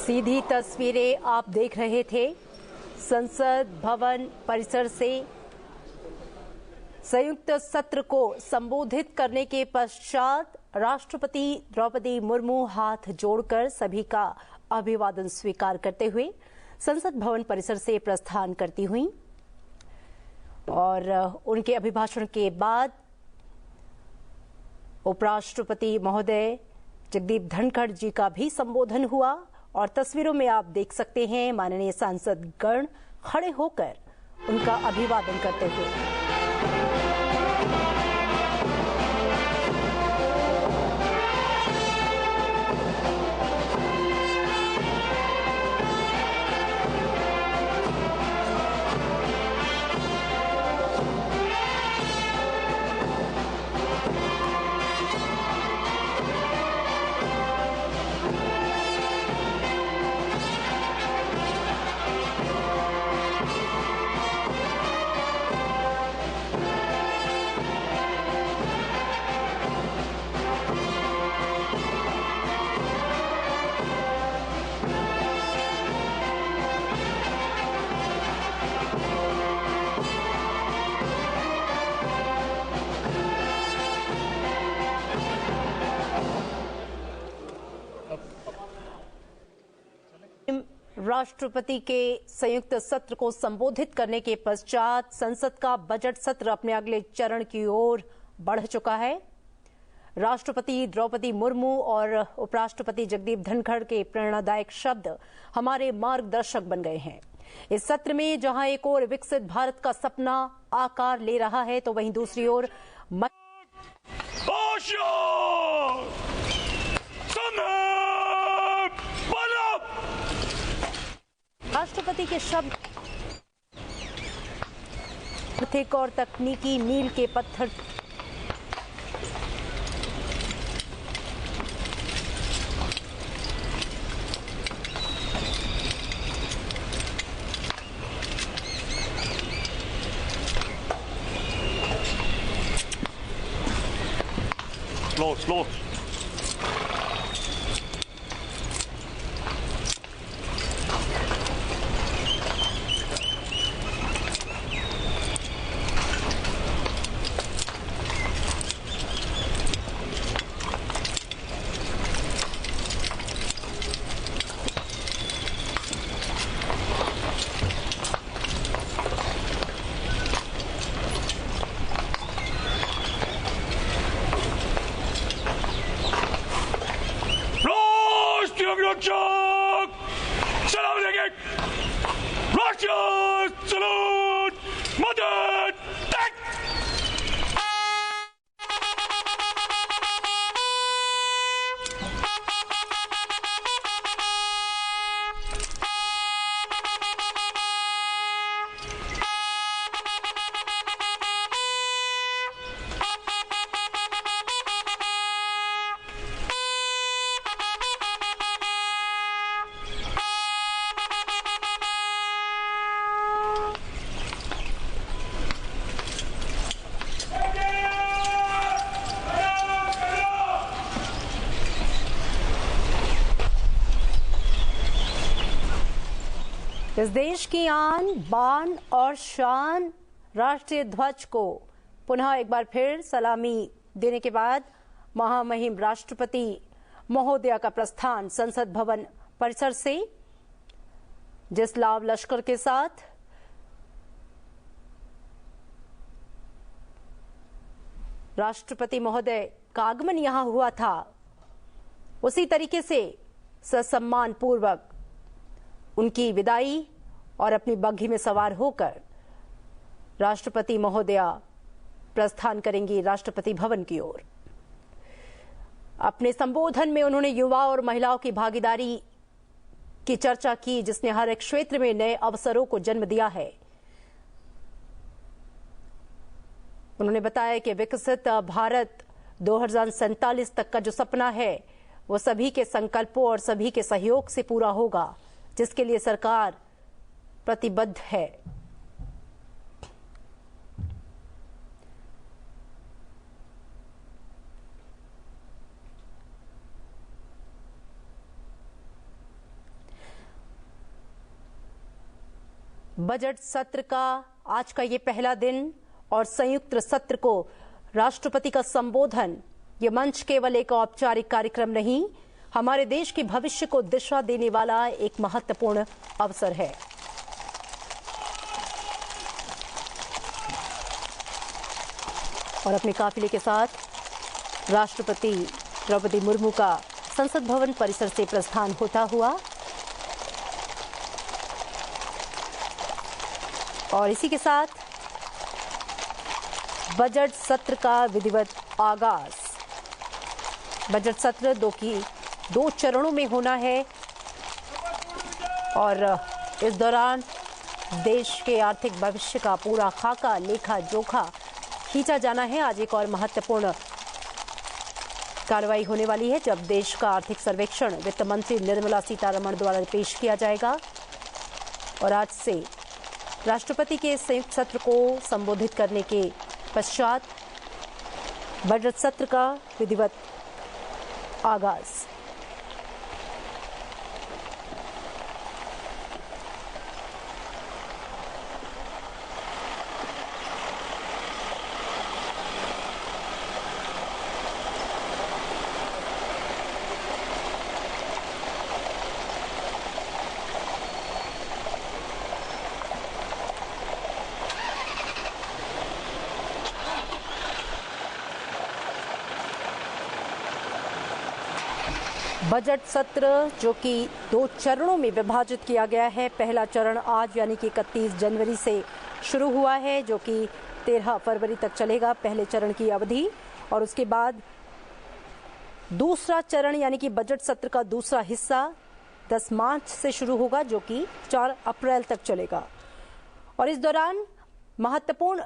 सीधी तस्वीरें आप देख रहे थे संसद भवन परिसर से संयुक्त सत्र को संबोधित करने के पश्चात राष्ट्रपति द्रौपदी मुर्मू हाथ जोड़कर सभी का अभिवादन स्वीकार करते हुए संसद भवन परिसर से प्रस्थान करती हुई और उनके अभिभाषण के बाद उपराष्ट्रपति महोदय जगदीप धनखड़ जी का भी संबोधन हुआ और तस्वीरों में आप देख सकते हैं माननीय सांसद गण खड़े होकर उनका अभिवादन करते हुए। राष्ट्रपति के संयुक्त सत्र को संबोधित करने के पश्चात संसद का बजट सत्र अपने अगले चरण की ओर बढ़ चुका है। राष्ट्रपति द्रौपदी मुर्मू और उपराष्ट्रपति जगदीप धनखड़ के प्रेरणादायक शब्द हमारे मार्गदर्शक बन गए हैं। इस सत्र में जहां एक ओर विकसित भारत का सपना आकार ले रहा है तो वहीं दूसरी ओर राष्ट्रपति के शब्द आर्थिक और तकनीकी मील के पत्थर स्लो इस देश की आन बान और शान राष्ट्रीय ध्वज को पुनः एक बार फिर सलामी देने के बाद महामहिम राष्ट्रपति महोदया का प्रस्थान संसद भवन परिसर से जिस लाव लश्कर के साथ राष्ट्रपति महोदय का आगमन यहां हुआ था उसी तरीके से ससम्मान पूर्वक उनकी विदाई और अपनी बग्घी में सवार होकर राष्ट्रपति महोदया प्रस्थान करेंगी राष्ट्रपति भवन की ओर। अपने संबोधन में उन्होंने युवा और महिलाओं की भागीदारी की चर्चा की जिसने हर एक क्षेत्र में नए अवसरों को जन्म दिया है। उन्होंने बताया कि विकसित भारत 2047 तक का जो सपना है वो सभी के संकल्पों और सभी के सहयोग से पूरा होगा, जिसके लिए सरकार प्रतिबद्ध है। बजट सत्र का आज का ये पहला दिन और संयुक्त सत्र को राष्ट्रपति का संबोधन, ये मंच केवल एक औपचारिक कार्यक्रम नहीं, हमारे देश के भविष्य को दिशा देने वाला एक महत्वपूर्ण अवसर है। और अपने काफिले के साथ राष्ट्रपति द्रौपदी मुर्मू का संसद भवन परिसर से प्रस्थान होता हुआ और इसी के साथ बजट सत्र का विधिवत आगाज। बजट सत्र दो चरणों में होना है और इस दौरान देश के आर्थिक भविष्य का पूरा खाका लेखा जोखा खींचा जाना है। आज एक और महत्वपूर्ण कार्रवाई होने वाली है जब देश का आर्थिक सर्वेक्षण वित्त मंत्री निर्मला सीतारमण द्वारा पेश किया जाएगा और आज से राष्ट्रपति के संयुक्त सत्र को संबोधित करने के पश्चात बजट सत्र का विधिवत आगाज। बजट सत्र जो कि 2 चरणों में विभाजित किया गया है। पहला चरण आज यानी कि 31 जनवरी से शुरू हुआ है जो कि 13 फरवरी तक चलेगा, पहले चरण की अवधि। और उसके बाद दूसरा चरण यानी कि बजट सत्र का दूसरा हिस्सा 10 मार्च से शुरू होगा जो कि 4 अप्रैल तक चलेगा। और इस दौरान महत्वपूर्ण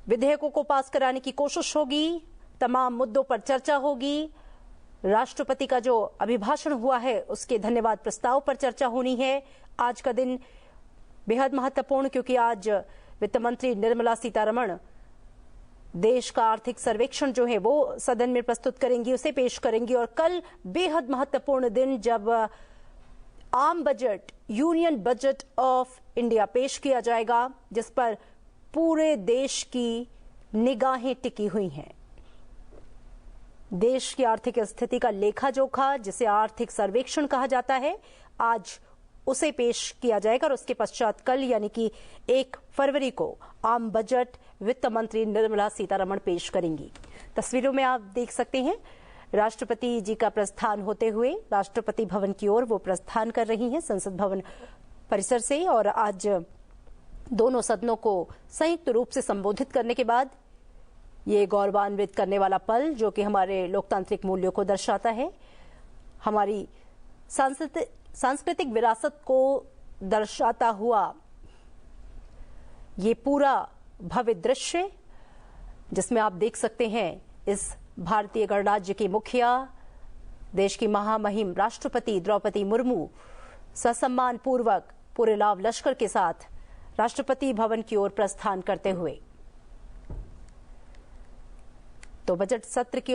विधेयकों को पास कराने की कोशिश होगी, तमाम मुद्दों पर चर्चा होगी। राष्ट्रपति का जो अभिभाषण हुआ है उसके धन्यवाद प्रस्ताव पर चर्चा होनी है। आज का दिन बेहद महत्वपूर्ण क्योंकि आज वित्त मंत्री निर्मला सीतारमण देश का आर्थिक सर्वेक्षण जो है वो सदन में प्रस्तुत करेंगी, उसे पेश करेंगी। और कल बेहद महत्वपूर्ण दिन जब आम budget, union budget of India पेश किया जाएगा जिस पर पूरे देश की निगाहें टिकी हुई हैं। देश की आर्थिक स्थिति का लेखा जोखा जिसे आर्थिक सर्वेक्षण कहा जाता है, आज उसे पेश किया जाएगा। और उसके पश्चात कल यानी कि 1 फरवरी को आम बजट वित्त मंत्री निर्मला सीतारमण पेश करेंगी। तस्वीरों में आप देख सकते हैं राष्ट्रपति जी का प्रस्थान होते हुए राष्ट्रपति भवन की ओर वो प्रस्थान कर रही हैं संसद भवन परिसर से। और आज दोनों सदनों को संयुक्त रूप से संबोधित करने के बाद ये गौरवान्वित करने वाला पल जो कि हमारे लोकतांत्रिक मूल्यों को दर्शाता है, हमारी सांस्कृतिक विरासत को दर्शाता हुआ ये पूरा भव्य दृश्य जिसमें आप देख सकते हैं इस भारतीय गणराज्य की मुखिया, देश की महामहिम राष्ट्रपति द्रौपदी मुर्मू ससम्मान पूर्वक पूरे लाव लश्कर के साथ राष्ट्रपति भवन की ओर प्रस्थान करते हुए। तो बजट सत्र की